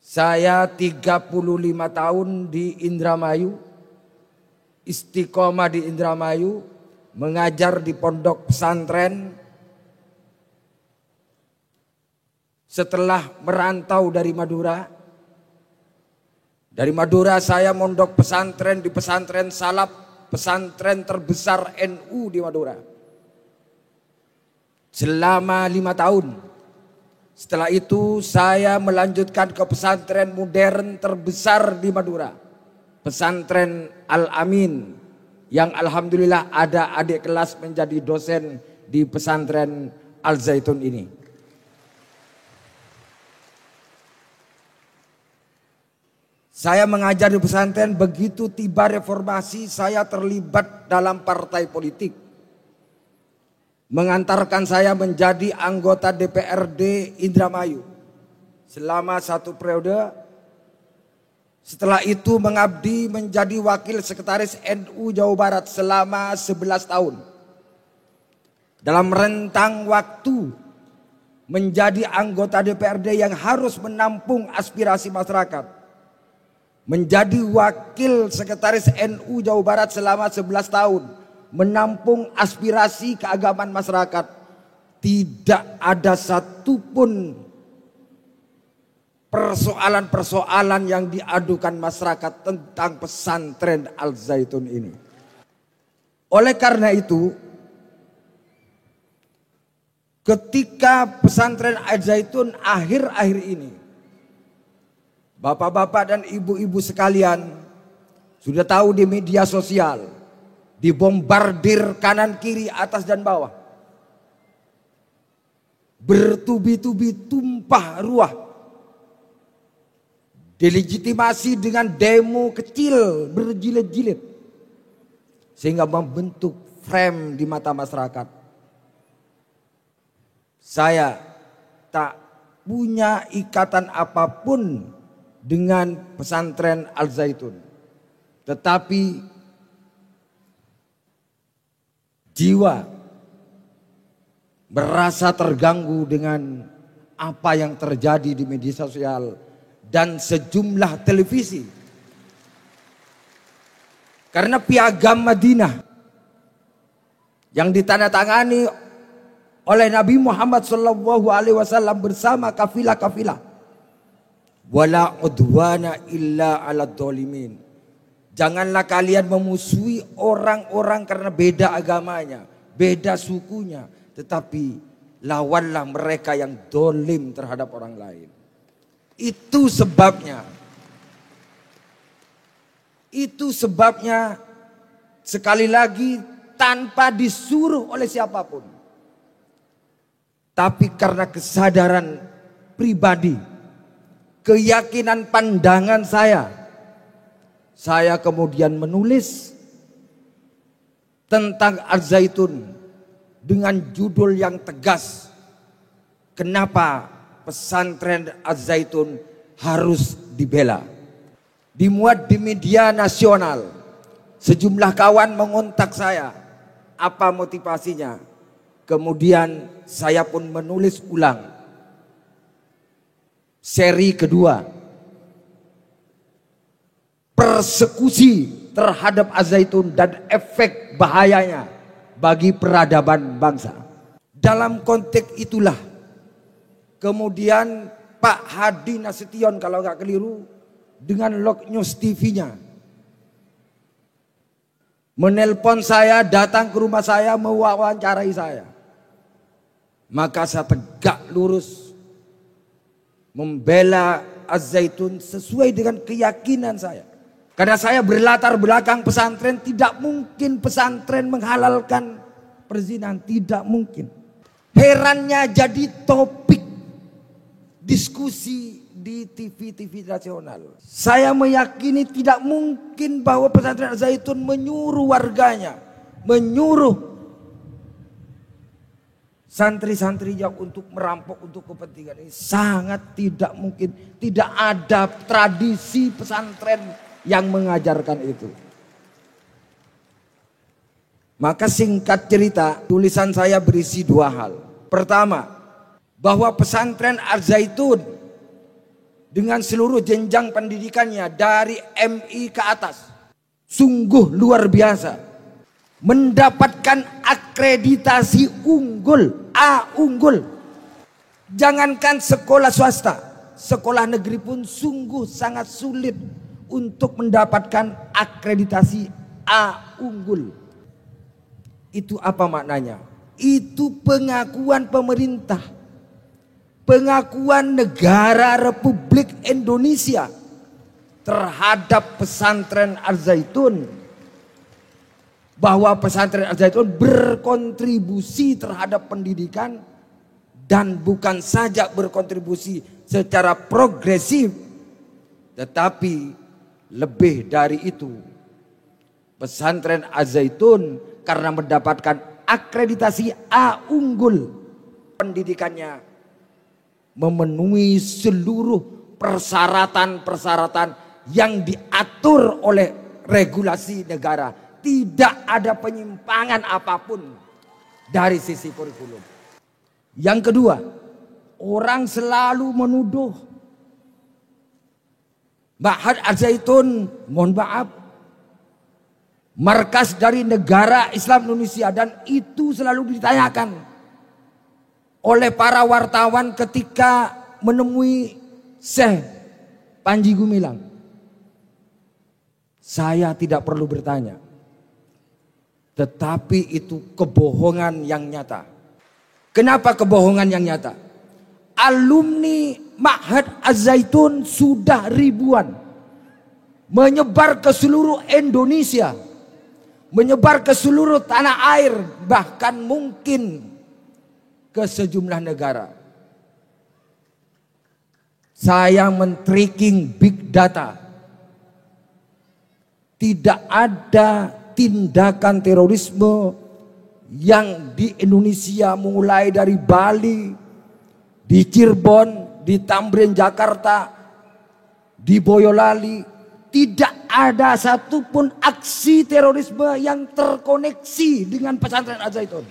Saya 35 tahun di Indramayu, istiqomah di Indramayu, mengajar di pondok pesantren. Setelah merantau dari Madura saya mondok pesantren di pesantren Salaf, pesantren terbesar NU di Madura. Selama 5 tahun. Setelah itu saya melanjutkan ke pesantren modern terbesar di Madura, pesantren Al-Amin, yang alhamdulillah ada adik kelas menjadi dosen di pesantren Al-Zaitun ini. Saya mengajar di pesantren, begitu tiba reformasi saya terlibat dalam partai politik. Mengantarkan saya menjadi anggota DPRD Indramayu selama 1 periode. Setelah itu mengabdi menjadi wakil sekretaris NU Jawa Barat selama 11 tahun. Dalam rentang waktu menjadi anggota DPRD yang harus menampung aspirasi masyarakat, menjadi wakil sekretaris NU Jawa Barat selama 11 tahun, menampung aspirasi keagamaan masyarakat, tidak ada satupun persoalan-persoalan yang diadukan masyarakat tentang pesantren Al-Zaitun ini. Oleh karena itu, ketika pesantren Al-Zaitun akhir-akhir ini, bapak-bapak dan ibu-ibu sekalian sudah tahu di media sosial, dibombardir kanan kiri atas dan bawah, bertubi-tubi tumpah ruah, delegitimasi dengan demo kecil berjilid-jilid sehingga membentuk frame di mata masyarakat. Saya tak punya ikatan apapun dengan pesantren Al-Zaitun, tetapi jiwa merasa terganggu dengan apa yang terjadi di media sosial dan sejumlah televisi. Karena piagam Madinah yang ditandatangani oleh Nabi Muhammad SAW bersama kafilah-kafilah, wala udwana illa ala dhalimin. Janganlah kalian memusuhi orang-orang karena beda agamanya, beda sukunya, tetapi lawanlah mereka yang dolim terhadap orang lain. Itu sebabnya sekali lagi tanpa disuruh oleh siapapun, tapi karena kesadaran pribadi, keyakinan pandangan saya kemudian menulis tentang Al-Zaitun dengan judul yang tegas. Kenapa pesantren Al-Zaitun harus dibela? Dimuat di media nasional. Sejumlah kawan mengontak saya, apa motivasinya? Kemudian saya pun menulis ulang seri kedua, persekusi terhadap Al-Zaitun dan efek bahayanya bagi peradaban bangsa. Dalam konteks itulah kemudian Pak Hadi Nasution, kalau nggak keliru, dengan Lok News TV-nya menelpon saya, datang ke rumah saya, mewawancarai saya. Maka saya tegak lurus membela Al-Zaitun sesuai dengan keyakinan saya. Karena saya berlatar belakang pesantren, tidak mungkin pesantren menghalalkan perzinahan, tidak mungkin. Herannya jadi topik diskusi di TV nasional. Saya meyakini tidak mungkin bahwa pesantren Al-Zaitun menyuruh warganya, menyuruh santri-santrinya untuk merampok untuk kepentingan ini. Sangat tidak mungkin. Tidak ada tradisi pesantren yang mengajarkan itu. Maka singkat cerita, tulisan saya berisi 2 hal. Pertama, bahwa pesantren Al-Zaitun dengan seluruh jenjang pendidikannya dari MI ke atas. Sungguh luar biasa. Mendapatkan akreditasi unggul, A unggul. Jangankan sekolah swasta, sekolah negeri pun sungguh sangat sulit untuk mendapatkan akreditasi A unggul. Itu apa maknanya? Itu pengakuan pemerintah, pengakuan negara Republik Indonesia terhadap pesantren Al-Zaitun, bahwa pesantren Al-Zaitun berkontribusi terhadap pendidikan dan bukan saja berkontribusi secara progresif, tetapi lebih dari itu. Pesantren Al-Zaitun karena mendapatkan akreditasi A unggul, pendidikannya memenuhi seluruh persyaratan-persyaratan yang diatur oleh regulasi negara. Tidak ada penyimpangan apapun dari sisi kurikulum. Yang kedua, orang selalu menuduh Ma'had Al-Zaitun, mohon maaf, markas dari negara Islam Indonesia, dan itu selalu ditanyakan oleh para wartawan ketika menemui Syekh Panji Gumilang. Saya tidak perlu bertanya, tetapi itu kebohongan yang nyata. Kenapa kebohongan yang nyata? Alumni Ma'had Al-Zaitun sudah ribuan, menyebar ke seluruh Indonesia, menyebar ke seluruh tanah air, bahkan mungkin ke sejumlah negara. Saya men-tracking big data. Tidak ada tindakan terorisme yang di Indonesia, mulai dari Bali, di Cirebon, di Tamrin Jakarta, di Boyolali, tidak ada satupun aksi terorisme yang terkoneksi dengan pesantren Al-Zaitun.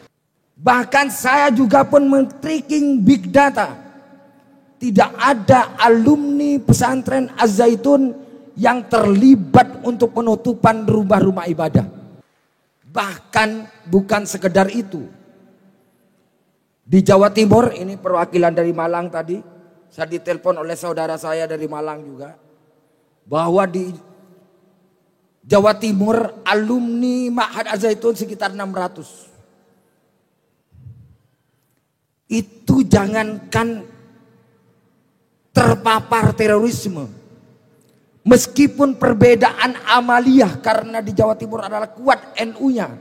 Bahkan saya juga pun men-tracking big data. Tidak ada alumni pesantren Al-Zaitun yang terlibat untuk penutupan rumah-rumah ibadah. Bahkan bukan sekedar itu. Di Jawa Timur, ini perwakilan dari Malang tadi, saya ditelepon oleh saudara saya dari Malang juga, bahwa di Jawa Timur alumni Ma'had Al-Zaitun sekitar 600. Itu jangankan terpapar terorisme, meskipun perbedaan amaliyah, karena di Jawa Timur adalah kuat NU-nya,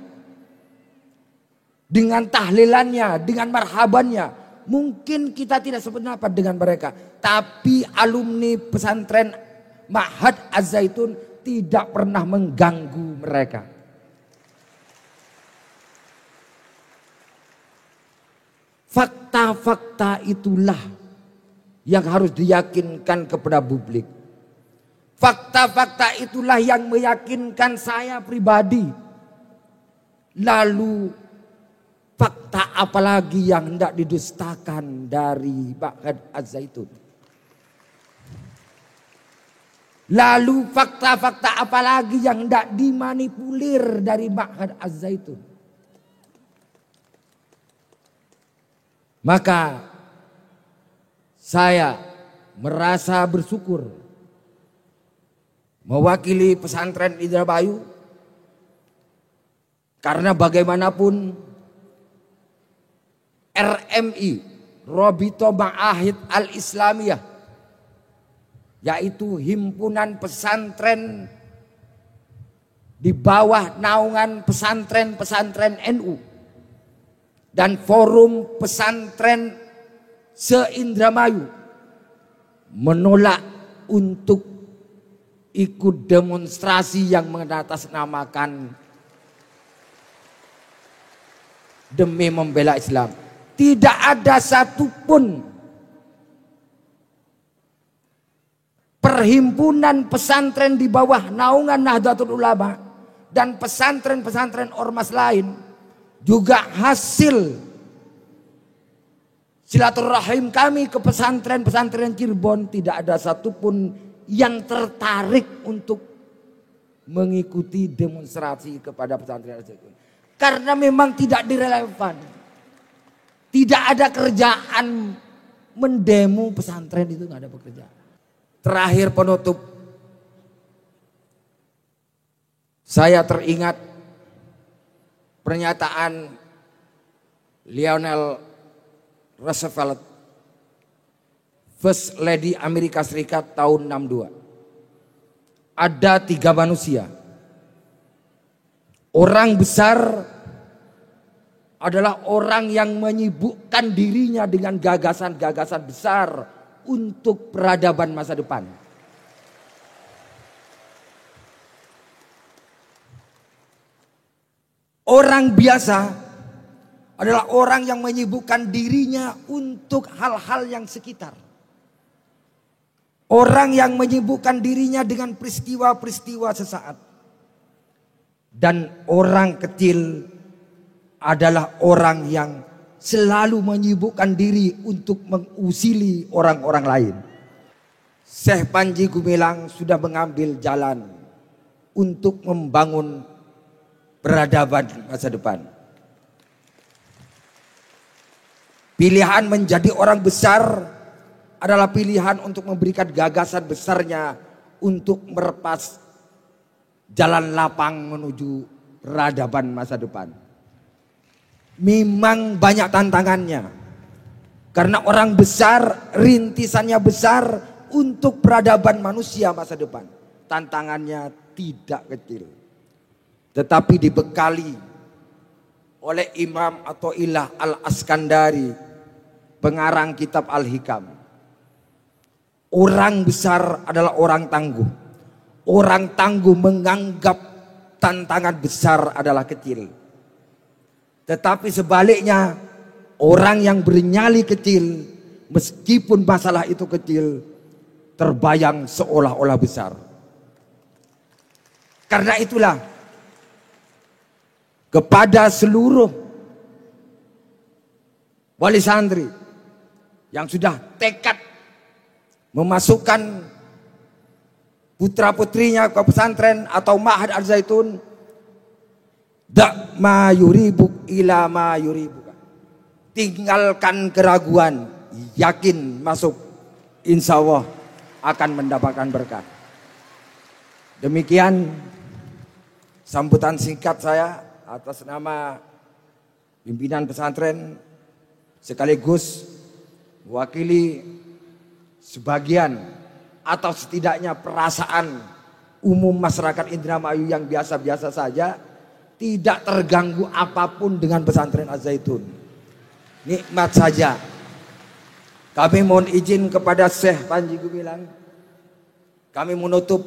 dengan tahlilannya, dengan marhabannya, mungkin kita tidak sependapat dengan mereka, tapi alumni pesantren Ma'had Al-Zaitun tidak pernah mengganggu mereka. Fakta-fakta itulah yang harus diyakinkan kepada publik. Fakta-fakta itulah yang meyakinkan saya pribadi. Lalu fakta apalagi yang hendak didustakan dari Ma'had Al-Zaitun? Lalu fakta-fakta apalagi yang hendak dimanipulir dari Ma'had Al-Zaitun? Maka saya merasa bersyukur mewakili pesantren Indramayu, karena bagaimanapun RMI, Rabito Ma'ahid Al-Islamiyah, yaitu himpunan pesantren di bawah naungan pesantren-pesantren NU, dan forum pesantren se-Indramayu, menolak untuk ikut demonstrasi yang mengatasnamakan demi membela Islam. Tidak ada satupun perhimpunan pesantren di bawah naungan Nahdlatul Ulama dan pesantren-pesantren ormas lain, juga hasil silaturahim kami ke pesantren-pesantren Cirebon, tidak ada satupun yang tertarik untuk mengikuti demonstrasi kepada pesantren Al-Zaitun. Karena memang tidak direlevan. Tidak ada kerjaan mendemo pesantren, itu nggak ada pekerjaan. Terakhir penutup, saya teringat pernyataan Lionel Roosevelt, First Lady Amerika Serikat tahun 62. Ada 3 manusia. Orang besar adalah orang yang menyibukkan dirinya dengan gagasan-gagasan besar untuk peradaban masa depan. Orang biasa adalah orang yang menyibukkan dirinya untuk hal-hal yang sekitar. Orang yang menyibukkan dirinya dengan peristiwa-peristiwa sesaat. Dan orang kecil adalah orang yang selalu menyibukkan diri untuk mengusili orang-orang lain. Syekh Panji Gumilang sudah mengambil jalan untuk membangun peradaban masa depan. Pilihan menjadi orang besar adalah pilihan untuk memberikan gagasan besarnya untuk merepas jalan lapang menuju peradaban masa depan. Memang banyak tantangannya. Karena orang besar, rintisannya besar untuk peradaban manusia masa depan. Tantangannya tidak kecil. Tetapi dibekali oleh Imam Athaillah Al-Askandari, pengarang kitab Al-Hikam. Orang besar adalah orang tangguh. Orang tangguh menganggap tantangan besar adalah kecil. Tetapi sebaliknya, orang yang bernyali kecil, meskipun masalah itu kecil, terbayang seolah-olah besar. Karena itulah, kepada seluruh wali santri yang sudah tekad memasukkan putra-putrinya ke pesantren atau Ma'had Al-Zaitun, dak ma yuribuk ila ma yuribuka. Tinggalkan keraguan, yakin masuk, insya Allah akan mendapatkan berkah. Demikian sambutan singkat saya atas nama pimpinan pesantren, sekaligus mewakili sebagian atau setidaknya perasaan umum masyarakat Indramayu yang biasa-biasa saja, tidak terganggu apapun dengan pesantren Al-Zaitun. Nikmat saja. Kami mohon izin kepada Syekh Panji Gumilang, kami menutup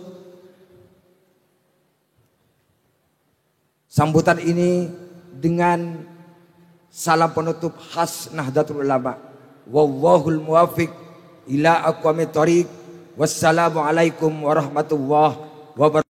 sambutan ini dengan salam penutup khas Nahdlatul Ulama. Wallahul muwaffiq ila aqwamit thoriq. Wassalamualaikum warahmatullahi wabarakatuh.